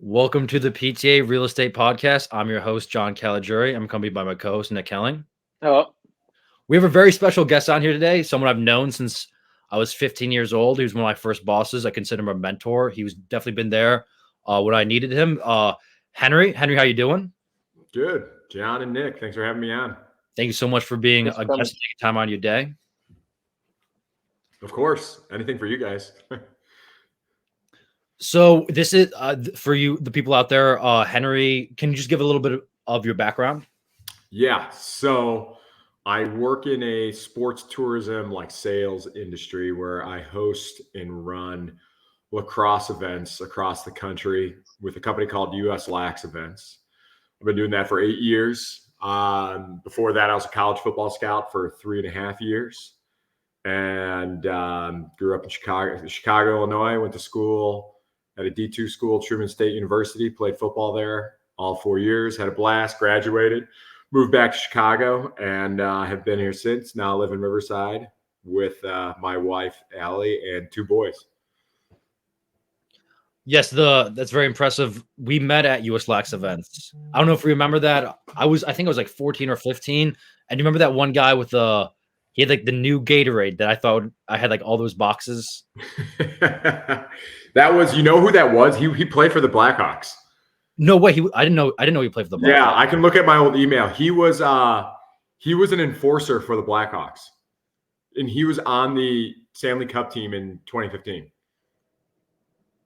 Welcome to the PTA Real Estate Podcast. I'm your host, John Caligiuri. I'm accompanied by my co-host, Nick Kelling. Hello. We have a very special guest on here today, someone I've known since I was 15 years old. He was one of my first bosses. I consider him a mentor. He was definitely been there when I needed him. Henry, how you doing? Good. John and Nick, thanks for having me on. Thank you so much for being Thanks a for coming. guest, taking time on your day. Of course, anything for you guys. So this is for you, the people out there. Henry, can you just give a little bit of your background? Yeah. So I work in a sports tourism like sales industry where I host and run lacrosse events across the country with a company called US Lax Events. I've been doing that for 8 years. Before that, I was a college football scout for 3.5 years and grew up in Chicago, Illinois, went to school at a D2 school, Truman State University, played football there all 4 years, had a blast, graduated, moved back to Chicago, and have been here since. Now I live in Riverside with my wife, Allie, and 2 boys. Yes, that's very impressive. We met at US Lax Events. I don't know if you remember that. I think I was like 14 or 15. And you remember that one guy with he had like the new Gatorade that I thought I had like all those boxes. That was, you know who that was? He played for the Blackhawks. No way. I didn't know he played for the Blackhawks. Yeah, I can look at my old email. He was an enforcer for the Blackhawks. And he was on the Stanley Cup team in 2015.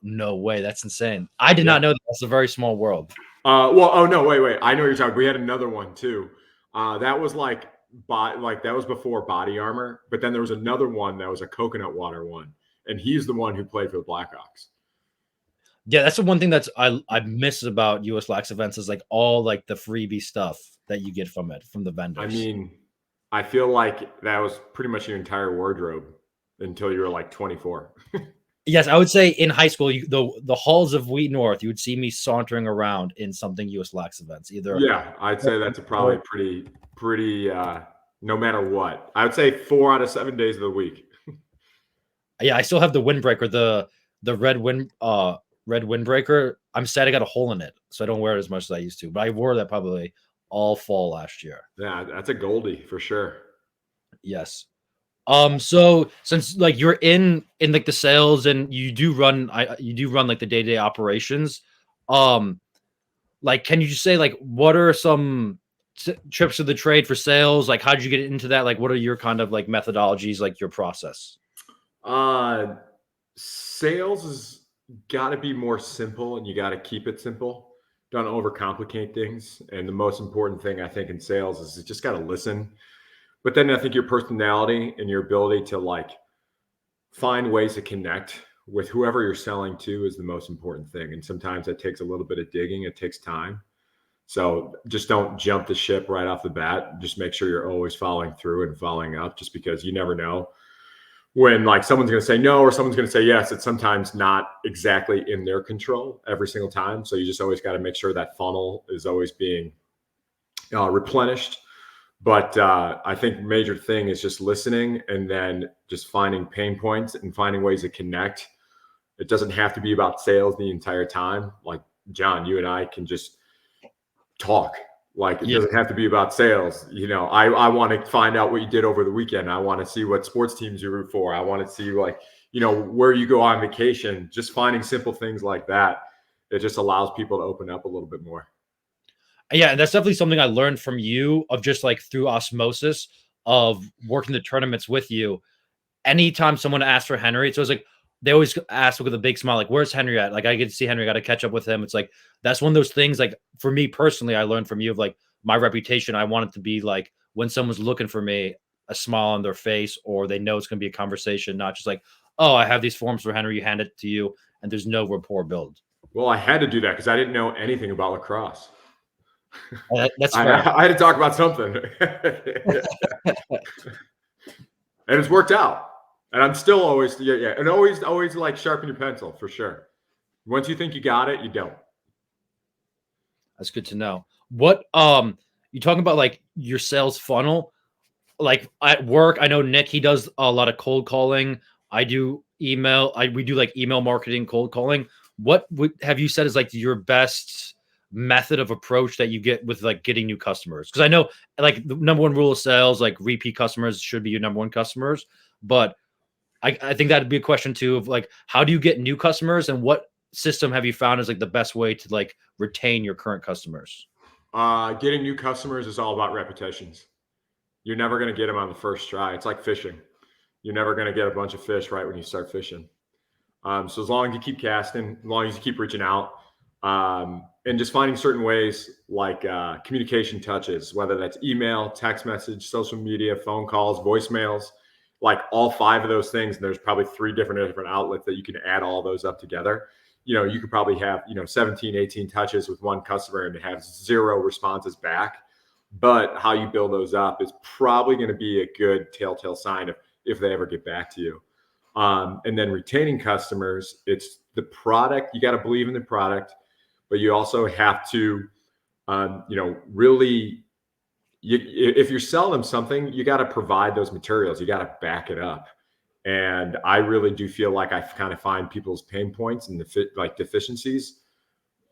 No way. That's insane. I did not know that. That's a very small world. Wait. I know what you're talking. We had another one too. That was that was before Body Armor, but then there was another one that was a coconut water one, and he's the one who played for the Blackhawks. Yeah, that's the one thing that's I miss about US Lax Events is like all like the freebie stuff that you get from the vendors. I mean, I feel like that was pretty much your entire wardrobe until you were like 24. Yes, I would say in high school, the halls of Wheat North, you would see me sauntering around in something US Lax Events. Either I'd say that's probably pretty. No matter what, I would say 4 out of 7 days of the week. Yeah, I still have the windbreaker, the red windbreaker. I'm sad I got a hole in it, so I don't wear it as much as I used to. But I wore that probably all fall last year. Yeah, that's a Goldie for sure. Yes. So since like you're in like the sales and you do run like the day-to-day operations, like can you just say like what are some trips of the trade for sales? Like how did you get into that? Like what are your kind of like methodologies, like your process? Sales has got to be more simple and you got to keep it simple. Don't overcomplicate things. And the most important thing I think in sales is you just got to listen. But then I think your personality and your ability to like find ways to connect with whoever you're selling to is the most important thing. And sometimes that takes a little bit of digging. It takes time. So just don't jump the ship right off the bat. Just make sure you're always following through and following up, just because you never know when like someone's going to say no or someone's going to say yes. It's sometimes not exactly in their control every single time. So you just always got to make sure that funnel is always being replenished. But I think major thing is just listening and then just finding pain points and finding ways to connect. It doesn't have to be about sales the entire time. Like John, you and I can just talk. Like it doesn't have to be about sales. You know, I want to find out what you did over the weekend. I want to see what sports teams you root for. I want to see like, you know, where you go on vacation. Just finding simple things like that. It just allows people to open up a little bit more. Yeah, that's definitely something I learned from you of just like through osmosis of working the tournaments with you. Anytime someone asks for Henry, it's always like they always ask with a big smile, like, where's Henry at? Like, I get to see Henry, got to catch up with him. It's like that's one of those things, like for me personally, I learned from you of like my reputation. I want it to be like when someone's looking for me, a smile on their face, or they know it's going to be a conversation, not just like, oh, I have these forms for Henry, you hand it to you, and there's no rapport build. Well, I had to do that because I didn't know anything about lacrosse. That's fair. I had to talk about something. And it's worked out. And I'm still always, and always like sharpen your pencil for sure. Once you think you got it, you don't. That's good to know. What you talking about like your sales funnel? Like at work, I know Nick, he does a lot of cold calling. I do email, we do like email marketing, cold calling. what would have you said is like your best method of approach that you get with like getting new customers? Because I know like the number one rule of sales, like repeat customers should be your number one customers. But I think that'd be a question too of like how do you get new customers and what system have you found is like the best way to like retain your current customers? Getting new customers is all about repetitions. You're never going to get them on the first try. It's like fishing. You're never going to get a bunch of fish right when you start fishing. So as long as you keep casting, as long as you keep reaching out, and just finding certain ways like communication touches, whether that's email, text message, social media, phone calls, voicemails, like all 5 of those things. And there's probably 3 different outlets that you can add all those up together. You could probably have, 17, 18 touches with one customer and have 0 responses back. But how you build those up is probably going to be a good telltale sign of if they ever get back to you. And then retaining customers, it's the product. You got to believe in the product, but you also have to, really, if you're selling them something, you got to provide those materials. You got to back it up. And I really do feel like I kind of find people's pain points and deficiencies,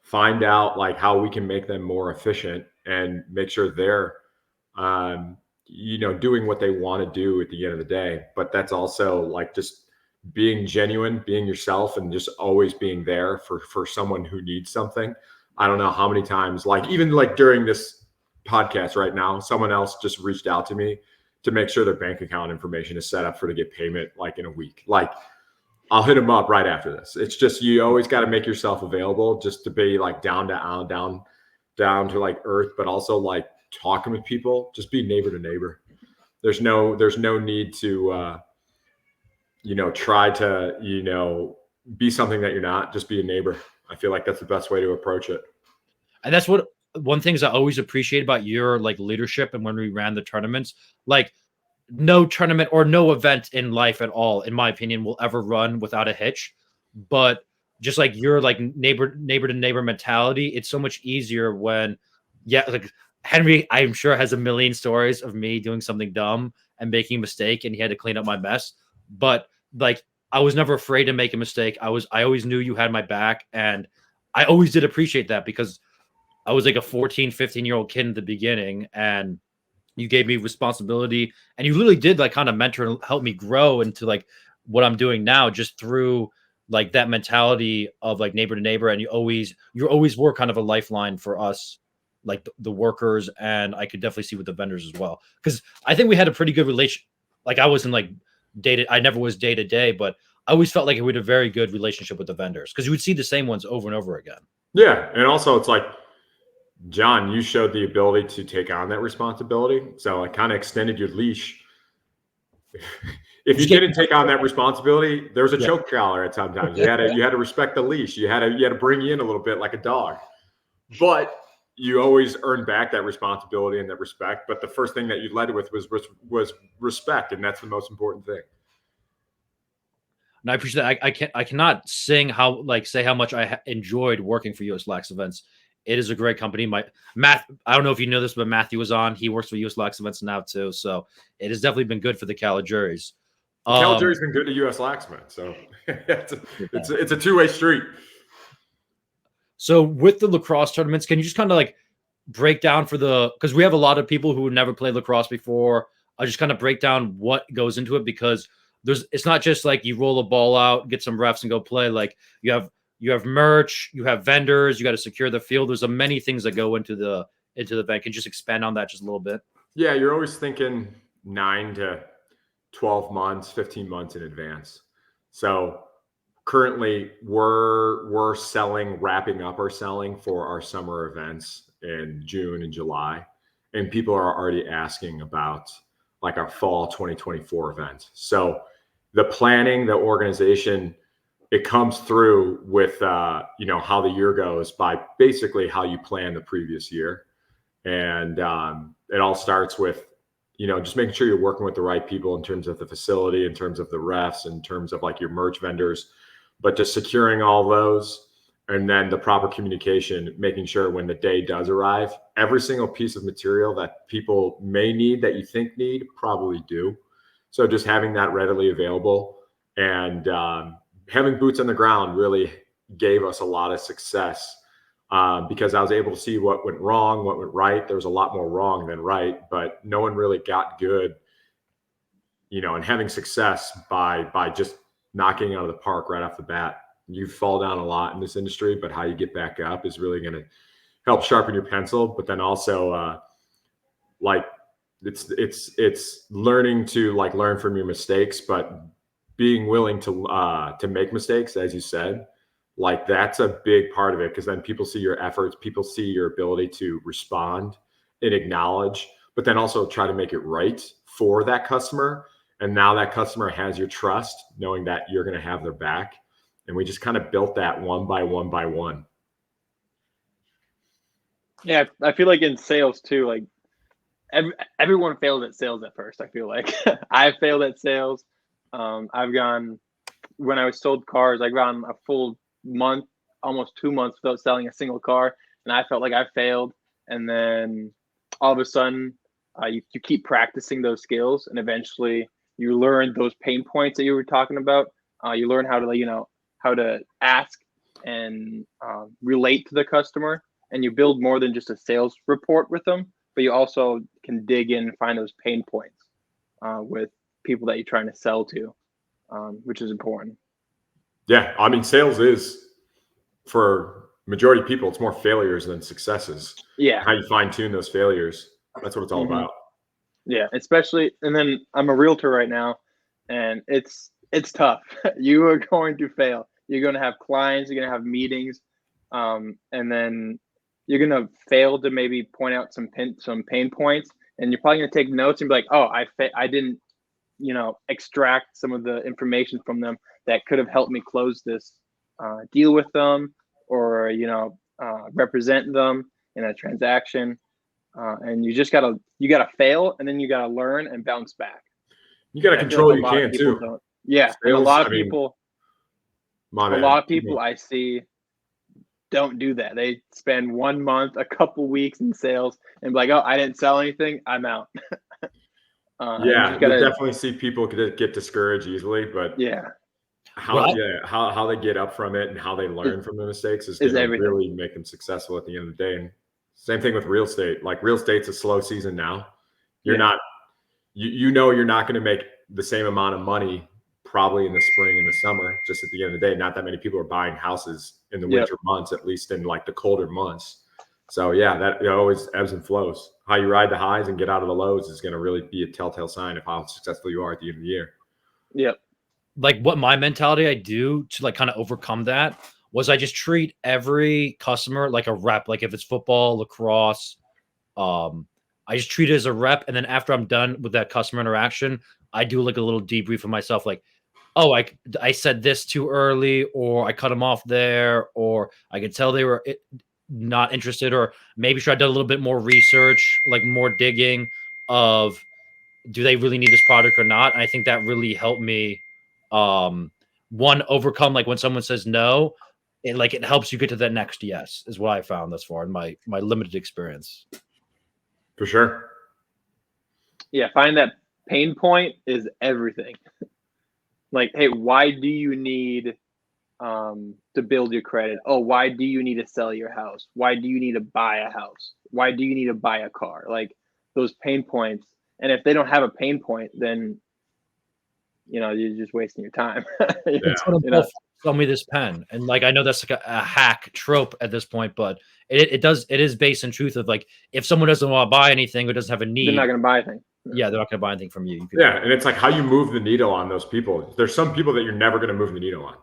find out like how we can make them more efficient and make sure they're, doing what they want to do at the end of the day. But that's also like just being genuine, being yourself, and just always being there for someone who needs something. I don't know how many times, like even like during this podcast right now, someone else just reached out to me to make sure their bank account information is set up to get payment like in a week. Like I'll hit them up right after this. It's just, you always got to make yourself available just to be like down to like earth, but also like talking with people, just be neighbor to neighbor. There's no need to, try to, be something that you're not. Just be a neighbor. I feel like that's the best way to approach it. And that's what one things I always appreciate about your like leadership. And when we ran the tournaments, like no tournament or no event in life at all, in my opinion, will ever run without a hitch. But just like your like neighbor to neighbor mentality, it's so much easier when, like Henry, I'm sure has a million stories of me doing something dumb and making a mistake, and he had to clean up my mess. But like I was never afraid to make a mistake. I always knew you had my back, and I always did appreciate that because I was like a 14, 15-year-old kid in the beginning, and you gave me responsibility, and you literally did like kind of mentor and help me grow into like what I'm doing now just through like that mentality of like neighbor to neighbor. And you always were kind of a lifeline for us, like the workers. And I could definitely see with the vendors as well. Cause I think we had a pretty good relation. Like I wasn't like I never was day to day, but I always felt like we had a very good relationship with the vendors because you would see the same ones over and over again. Yeah. And also it's like, John, you showed the ability to take on that responsibility. So I kind of extended your leash. If you didn't take on that responsibility, there was a choke collar at sometimes. You had to respect the leash. You had to bring you in a little bit like a dog. But you always earn back that responsibility and that respect. But the first thing that you led with was respect, and that's the most important thing. And I appreciate that. I cannot say how much I enjoyed working for US Lax Events. It is a great company. I don't know if you know this, but Matthew was on. He works for US Lax Events now too. So it has definitely been good for the Calijuries. Calijury's been good to US Lax Events. So it's a two-way street. So with the lacrosse tournaments, can you just kind of like break down because we have a lot of people who never played lacrosse before. I'll just kind of break down what goes into it, because it's not just like you roll a ball out, get some refs and go play. Like you have merch, you have vendors, you got to secure the field. There's many things that go into the event. Can you just expand on that just a little bit? Yeah, you're always thinking 9 to 12 months, 15 months in advance. So currently we're wrapping up our selling for our summer events in June and July. And people are already asking about like our fall 2024 event. So the planning, the organization, it comes through with, how the year goes by basically how you plan the previous year. And it all starts with, just making sure you're working with the right people in terms of the facility, in terms of the refs, in terms of like your merch vendors, but just securing all those. And then the proper communication, making sure when the day does arrive, every single piece of material that people may need, that you think need, probably do. So just having that readily available and having boots on the ground really, gave us a lot of success, because I was able to see what went wrong, what went right. There was a lot more wrong than right, but no one really got good, and having success by just knocking out of the park right off the bat. You fall down a lot in this industry, but how you get back up is really going to help sharpen your pencil. But then also, like it's learning to like learn from your mistakes, but being willing to make mistakes, as you said, like that's a big part of it, because then people see your efforts, people see your ability to respond and acknowledge, but then also try to make it right for that customer. And now that customer has your trust, knowing that you're going to have their back. And we just kind of built that one by one by one. Yeah, I feel like in sales too, like everyone failed at sales at first. I feel like I failed at sales. I've gone, when I was sold cars, I've gone a full month, almost 2 months without selling a single car, and I felt like I failed. And then all of a sudden, you keep practicing those skills, and eventually you learn those pain points that you were talking about. You learn how to, how to ask and relate to the customer, and you build more than just a sales report with them, but you also can dig in and find those pain points with people that you're trying to sell to, which is important. Yeah, I mean, sales is, for majority of people, it's more failures than successes. Yeah. How you fine tune those failures, that's what it's all about. Yeah, especially, and then I'm a realtor right now, and it's tough. You are going to fail. You're going to have clients, you're going to have meetings, and then you're going to fail to maybe point out some pain points, and you're probably going to take notes and be like, oh, I didn't, extract some of the information from them that could have helped me close this deal with them, or, represent them in a transaction. And you just gotta fail, and then you gotta learn and bounce back. You gotta control what you can too. Yeah, and a lot of people, I see don't do that. They spend 1 month, a couple weeks in sales, and be like, "Oh, I didn't sell anything. I'm out." Yeah, you definitely see people get discouraged easily, but how they get up from it and how they learn from the mistakes is going to really make them successful at the end of the day. And same thing with real estate. Like, real estate's a slow season now. You're not going to make the same amount of money probably in the spring and the summer. Just at the end of the day, not that many people are buying houses in the winter months, at least in like the colder months. So yeah, that always ebbs and flows. How you ride the highs and get out of the lows is going to really be a telltale sign of how successful you are at the end of the year. Yep. Like, what my mentality I do to like kind of overcome that was I just treat every customer like a rep. Like, if it's football, lacrosse, I just treat it as a rep. And then after I'm done with that customer interaction, I do like a little debrief of myself. Like, oh, I said this too early, or I cut them off there, or I could tell they were not interested, or maybe should I do a little bit more research, like more digging of, do they really need this product or not? And I think that really helped me one, overcome, like when someone says no, it helps you get to that next yes, is what I found thus far in my limited experience. For sure. Yeah, find that pain point is everything. Like, hey, why do you need to build your credit? Oh, why do you need to sell your house? Why do you need to buy a house? Why do you need to buy a car? Like, those pain points. And if they don't have a pain point, then you're just wasting your time. Sell me this pen. And like, I know that's like a hack trope at this point, but it is based in truth of, like, if someone doesn't want to buy anything or doesn't have a need, they're not going to buy anything. Yeah, they're not going to buy anything from you. And it's like how you move the needle on those people. There's some people that you're never going to move the needle on,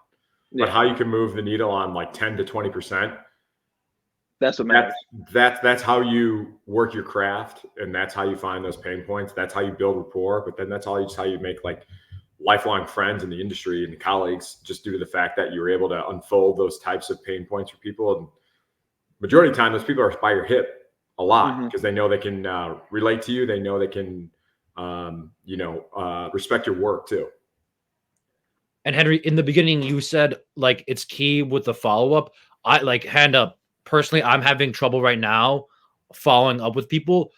but how you can move the needle on like 10 to 20%. That's what matters. That's how you work your craft, and that's how you find those pain points. That's how you build rapport. But then that's how you make like lifelong friends in the industry and colleagues, just due to the fact that you were able to unfold those types of pain points for people. And majority of the time, those people are by your hip a lot, because they know they can relate to you. They know they can, respect your work too. And Henry, in the beginning, you said like it's key with the follow-up. I like, hand up, personally, I'm having trouble right now following up with people.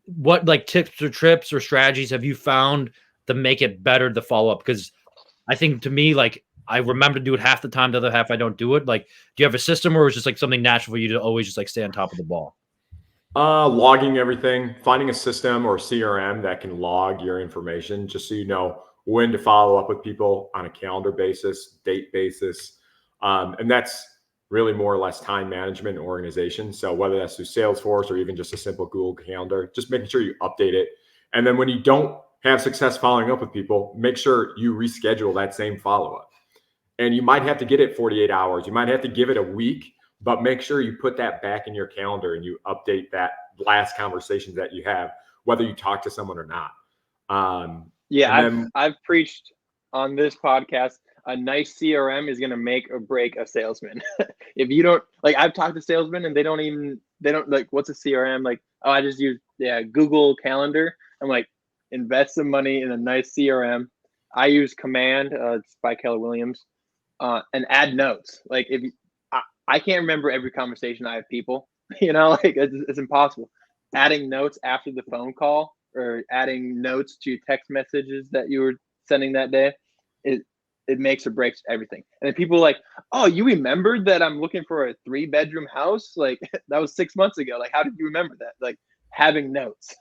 What like tips or trips or strategies have you found to make it better, the follow-up? Because I think, to me, like, I remember to do it half the time, the other half I don't do it. Like, do you have a system, or is it just like something natural for you to always just like stay on top of the ball? Logging everything, finding a system or CRM that can log your information just so you know when to follow up with people on a calendar basis, date basis. And that's really more or less time management and organization. So whether that's through Salesforce or even just a simple Google Calendar, just making sure you update it. And then when you don't have success following up with people, make sure you reschedule that same follow up. And you might have to get it 48 hours. You might have to give it a week, but make sure you put that back in your calendar and you update that last conversations that you have, whether you talk to someone or not. I've preached on this podcast, a nice CRM is going to make or break a salesman. If you don't, like, I've talked to salesmen and they don't like, what's a CRM? Like, oh, I just use Google Calendar. I'm like, invest some money in a nice CRM. I use Command, it's by Keller Williams, and add notes. Like, if I can't remember every conversation I have people, like it's impossible. Adding notes after the phone call or adding notes to text messages that you were sending that day, it makes or breaks everything. And then people are like, oh, you remembered that I'm looking for a 3-bedroom house? Like, that was 6 months ago. Like, how did you remember that? Like, having notes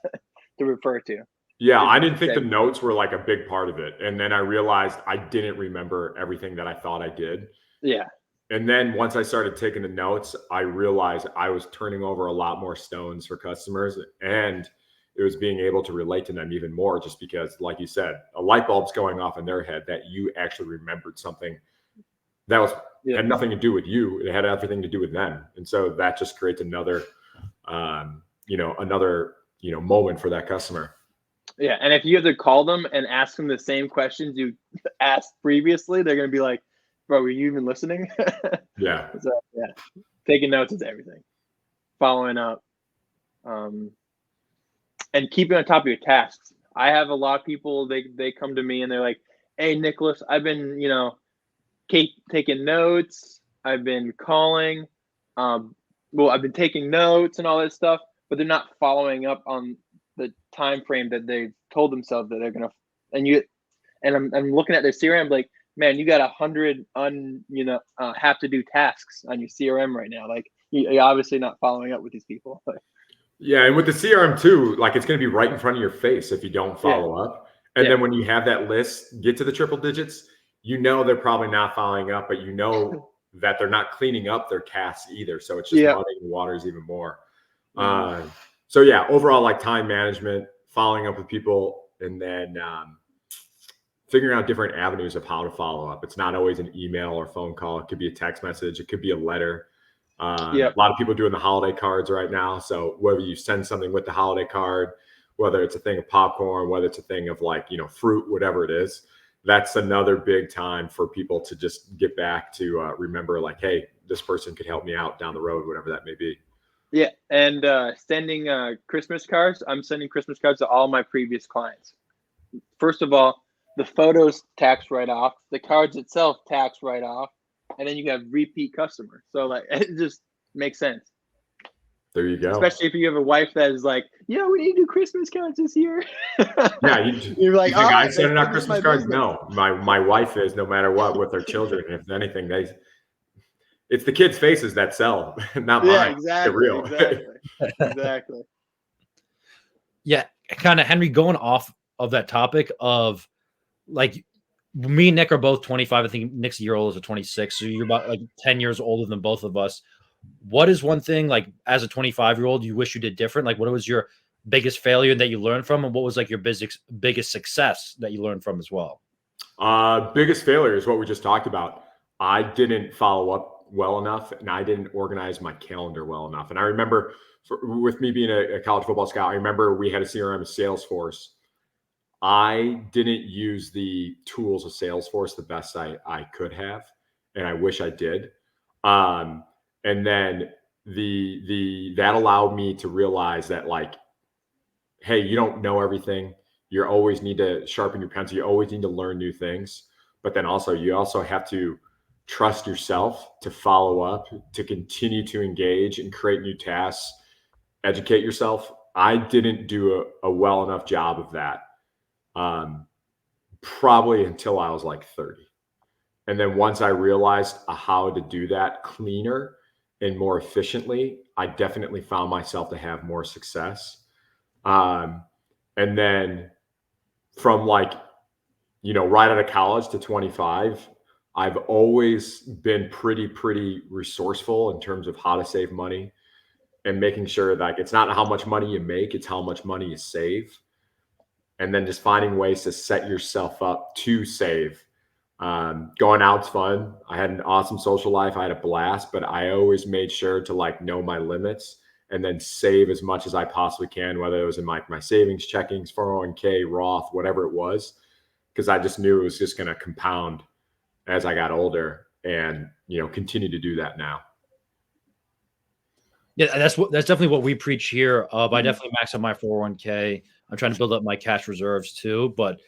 to refer to. Yeah, I didn't think the notes were like a big part of it. And then I realized I didn't remember everything that I thought I did. Yeah. And then once I started taking the notes, I realized I was turning over a lot more stones for customers, and it was being able to relate to them even more, just because, like you said, a light bulb's going off in their head that you actually remembered something that had nothing to do with you. It had everything to do with them. And so that just creates another moment for that customer. Yeah. And if you have to call them and ask them the same questions you asked previously, they're going to be like, bro, were you even listening? Yeah. So, yeah. Taking notes is everything. Following up. And keeping on top of your tasks. I have a lot of people, they come to me and they're like, hey, Nicholas, I've been, taking notes. I've been calling. I've been taking notes and all that stuff, but they're not following up on the time frame that they told themselves that they're going to. And I'm looking at their CRM like, man, you got 100 have to do tasks on your CRM right now. Like, you're obviously not following up with these people. Yeah, and with the CRM too, like, it's going to be right in front of your face if you don't follow up. And then when you have that list get to the triple digits, they're probably not following up, but that they're not cleaning up their tasks either. So it's just muddying the waters even more. So yeah, overall, like, time management, following up with people, and then figuring out different avenues of how to follow up. It's not always an email or phone call. It could be a text message. It could be a letter. A lot of people doing the holiday cards right now. So whether you send something with the holiday card, whether it's a thing of popcorn, whether it's a thing of fruit, whatever it is, that's another big time for people to just get back to remember, like, hey, this person could help me out down the road, whatever that may be. Yeah. And sending Christmas cards. I'm sending Christmas cards to all my previous clients. First of all, the photos tax write-off, the cards itself tax write-off, and then you have repeat customers. So, like, it just makes sense. There you go. Especially if you have a wife that is like, we need to do Christmas cards this year. Yeah, you're like, I'm sending out Christmas cards. Business. No, my wife is, no matter what, with their children. If anything, it's the kids' faces that sell, not mine. Yeah, exactly. They're real. Exactly. Yeah, kind of, Henry, going off of that topic of, like, me and Nick are both 25. I think Nick's a year older, 26. So you're about like 10 years older than both of us. What is one thing, like, as a 25-year-old, you wish you did different? Like, what was your biggest failure that you learned from? And what was, like, your biggest success that you learned from as well? Biggest failure is what we just talked about. I didn't follow up well enough, and I didn't organize my calendar well enough. And I remember with me being a college football scout, I remember we had a CRM of Salesforce. I didn't use the tools of Salesforce the best I could have, and I wish I did. And then that allowed me to realize that, like, hey, you don't know everything. You always need to sharpen your pencil. You always need to learn new things. But then you also have to trust yourself to follow up, to continue to engage and create new tasks, educate yourself. I didn't do a well enough job of that. Probably until I was like 30. And then once I realized how to do that cleaner and more efficiently, I definitely found myself to have more success. Um, and then from like, right out of college to 25, I've always been pretty resourceful in terms of how to save money and making sure that it's not how much money you make, it's how much money you save. And then just finding ways to set yourself up to save. Going out's fun. I had an awesome social life. I had a blast, but I always made sure to like know my limits and then save as much as I possibly can, whether it was in my savings, checkings, 401k, Roth, whatever it was, because I just knew it was just going to compound as I got older, and continue to do that now. Yeah, that's definitely what we preach here. I definitely max out my 401k. I'm trying to build up my cash reserves too, but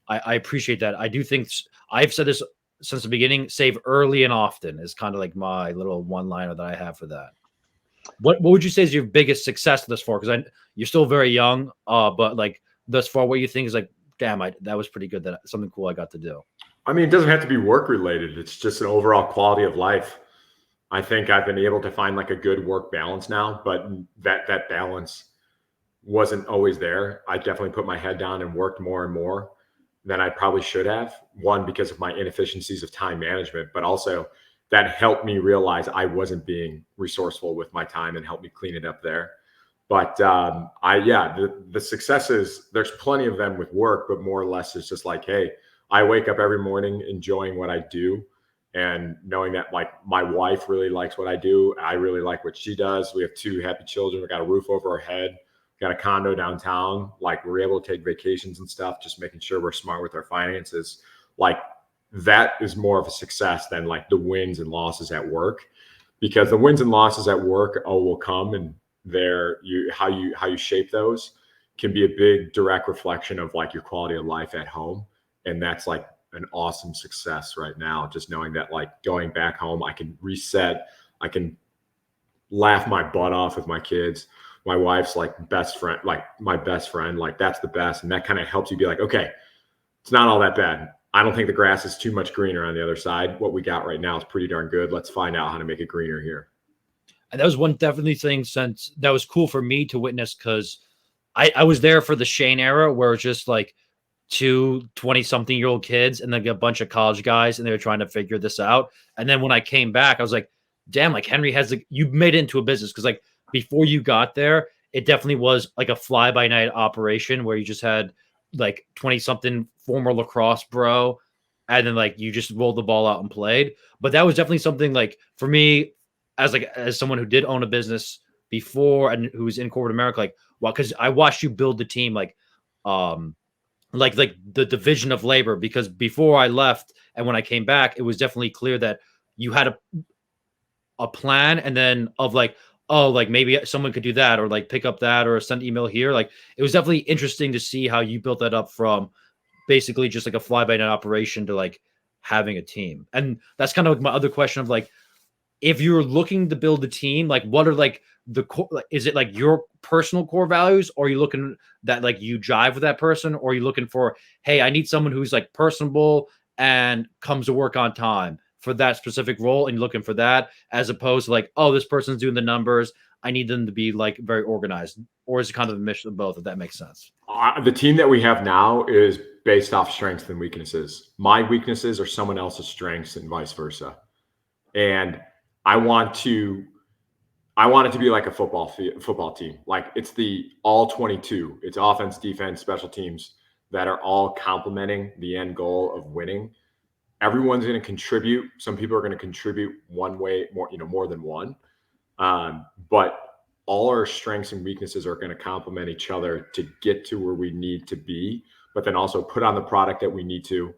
I appreciate that. I do think I've said this since the beginning: save early and often is kind of like my little one-liner that I have for that. What would you say is your biggest success thus far? Because you're still very young, but like thus far, what you think is like, damn, that was pretty good. That something cool I got to do. I mean, it doesn't have to be work related. It's just an overall quality of life. I think I've been able to find like a good work balance now, but that balance wasn't always there. I definitely put my head down and worked more and more than I probably should have. One, because of my inefficiencies of time management, but also that helped me realize I wasn't being resourceful with my time and helped me clean it up there. But the successes, there's plenty of them with work, but more or less it's just like, hey, I wake up every morning enjoying what I do and knowing that like my wife really likes what I do. I really like what she does. We have 2 happy children. We got a roof over our head, got a condo downtown. Like we're able to take vacations and stuff, just making sure we're smart with our finances. Like that is more of a success than like the wins and losses at work, because the wins and losses at work will come, and how you shape those can be a big direct reflection of like your quality of life at home. And that's like an awesome success right now. Just knowing that like going back home, I can reset, I can laugh my butt off with my kids. My wife's like best friend, like my best friend, like that's the best. And that kind of helps you be like, okay, it's not all that bad. I don't think the grass is too much greener on the other side. What we got right now is pretty darn good. Let's find out how to make it greener here. And that was one definitely thing since that was cool for me to witness, because I was there for the Shane era where it's just like 20-something-year-old kids and then a bunch of college guys, and they were trying to figure this out. And then when I came back, I was like, damn, like Henry you made it into a business. Because like before you got there, it definitely was like a fly-by-night operation where you just had like 20-something former lacrosse bro, and then like you just rolled the ball out and played. But that was definitely something like for me as someone who did own a business before and who's in corporate America, like, well, because I watched you build the team, like the division of labor, because before I left and when I came back, it was definitely clear that you had a plan, and then of like, oh, like maybe someone could do that or like pick up that or send email here. Like it was definitely interesting to see how you built that up from basically just like a fly-by-night operation to like having a team. And that's kind of like my other question of like, if you're looking to build a team, like what are like the core, like, is it like your personal core values, or are you looking that like you jive with that person, or are you looking for, hey, I need someone who's like personable and comes to work on time for that specific role, and you're looking for that, as opposed to like, oh, this person's doing the numbers, I need them to be like very organized? Or is it kind of a mix of both, if that makes sense? The team that we have now is based off strengths and weaknesses. My weaknesses are someone else's strengths and vice versa. And I want it to be like a football team. Like it's the all 22. It's offense, defense, special teams that are all complementing the end goal of winning. Everyone's going to contribute. Some people are going to contribute one way more than one. But all our strengths and weaknesses are going to complement each other to get to where we need to be, but then also put on the product that we need to,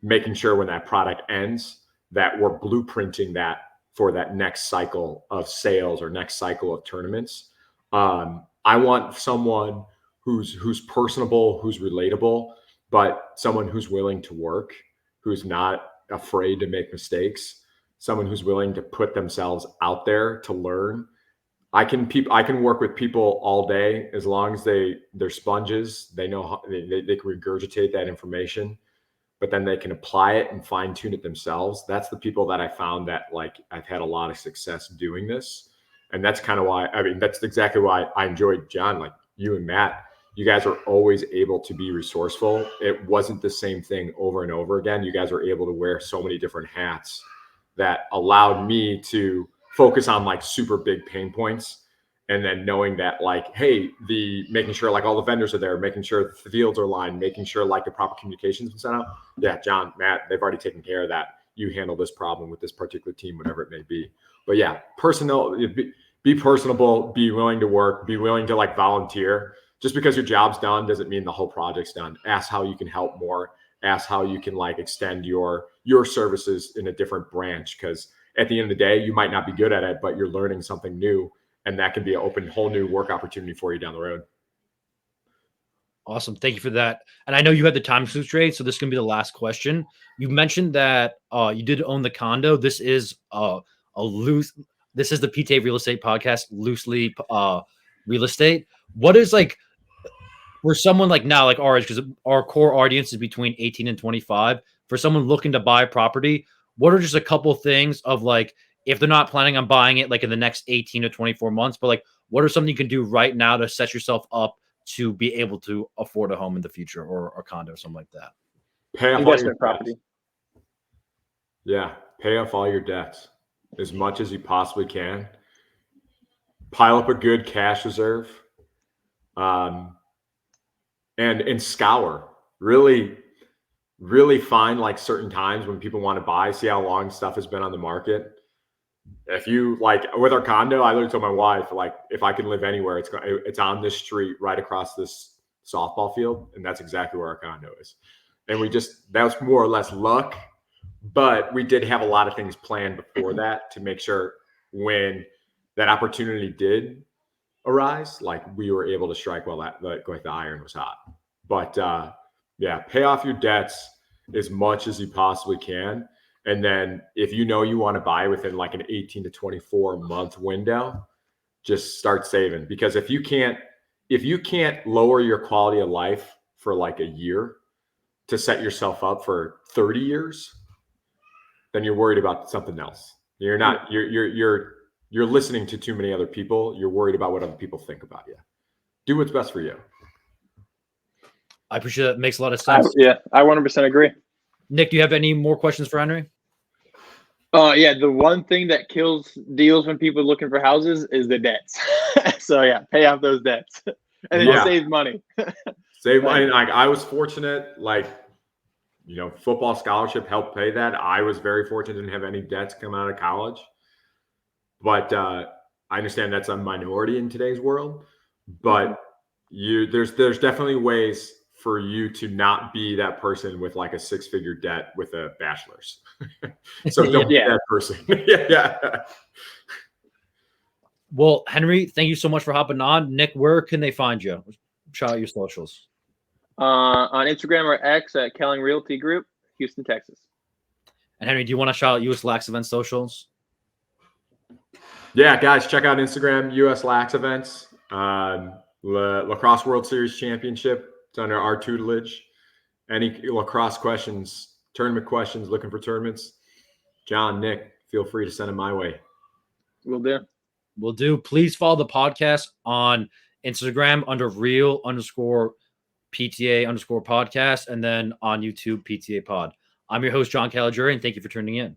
making sure when that product ends that we're blueprinting that for that next cycle of sales or next cycle of tournaments. I want someone who's personable, who's relatable, but someone who's willing to work, who's not afraid to make mistakes, someone who's willing to put themselves out there to learn. I can work with people all day as long as they're sponges. They know how they can regurgitate that information. but then they can apply it and fine tune it themselves. That's the people that I found that like I've had a lot of success doing this. And that's kind of why, I mean, that's exactly why I enjoyed John, like you and Matt. You guys are always able to be resourceful. It wasn't the same thing over and over again. You guys were able to wear so many different hats that allowed me to focus on like super big pain points. And then knowing that like, hey, making sure like all the vendors are there, making sure the fields are lined, making sure like the proper communications is set up. Yeah, John, Matt, they've already taken care of that. You handle this problem with this particular team, whatever it may be. But yeah, be personable, be willing to work, be willing to like volunteer. Just because your job's done doesn't mean the whole project's done. Ask how you can help more. Ask how you can like extend your services in a different branch. Because at the end of the day, you might not be good at it, but you're learning something new. And that can be an open whole new work opportunity for you down the road. Awesome. Thank you for that. And I know you had the time trade, so this is going to be the last question. You mentioned that you did own the condo. This is this is the PTA Real Estate Podcast, loosely real estate. What is like for someone like now, like ours, because our core audience is between 18 and 25, for someone looking to buy property, what are just a couple things of like, if they're not planning on buying it like in the next 18 to 24 months, but like, what are something you can do right now to set yourself up to be able to afford a home in the future or a condo or something like that? Pay off investment property. Yeah. Pay off all your debts as much as you possibly can. Pile up a good cash reserve. And scour, really find like certain times when people want to buy, see how long stuff has been on the market. If you like with our condo, I literally told my wife, like, if I can live anywhere, it's on this street right across this softball field. And that's exactly where our condo is. And that was more or less luck, but we did have a lot of things planned before that to make sure when that opportunity did arise, like we were able to strike while the iron was hot. But yeah, pay off your debts as much as you possibly can. And then if you know you want to buy within like an 18 to 24 month window, just start saving. Because if you can't lower your quality of life for like a year to set yourself up for 30 years, then you're worried about something else. You're listening to too many other people. You're worried about what other people think about you. Do what's best for you. I appreciate that. It makes a lot of sense. I 100% agree. Nick, do you have any more questions for Henry? Yeah, the one thing that kills deals when people are looking for houses is the debts. So yeah, pay off those debts, and then save money. Save money. Like I was fortunate, like, you know, football scholarship helped pay that. I was very fortunate, didn't have any debts coming out of college. But I understand that's a minority in today's world. But there's definitely ways for you to not be that person with like a 6-figure debt with a bachelor's. So don't be that person. Yeah. Well, Henry, thank you so much for hopping on. Nick, where can they find you? Shout out your socials. On Instagram or X at Kelling Realty Group, Houston, Texas. And Henry, do you want to shout out US Lax Events socials? Yeah, guys, check out Instagram, US Lax Events, Lacrosse World Series Championship. It's under our tutelage. Any lacrosse questions, tournament questions, looking for tournaments, John, Nick, feel free to send them my way. Will do. Please follow the podcast on Instagram under real_PTA_podcast, and then on YouTube, PTA Pod. I'm your host, John Caligiuri, and thank you for tuning in.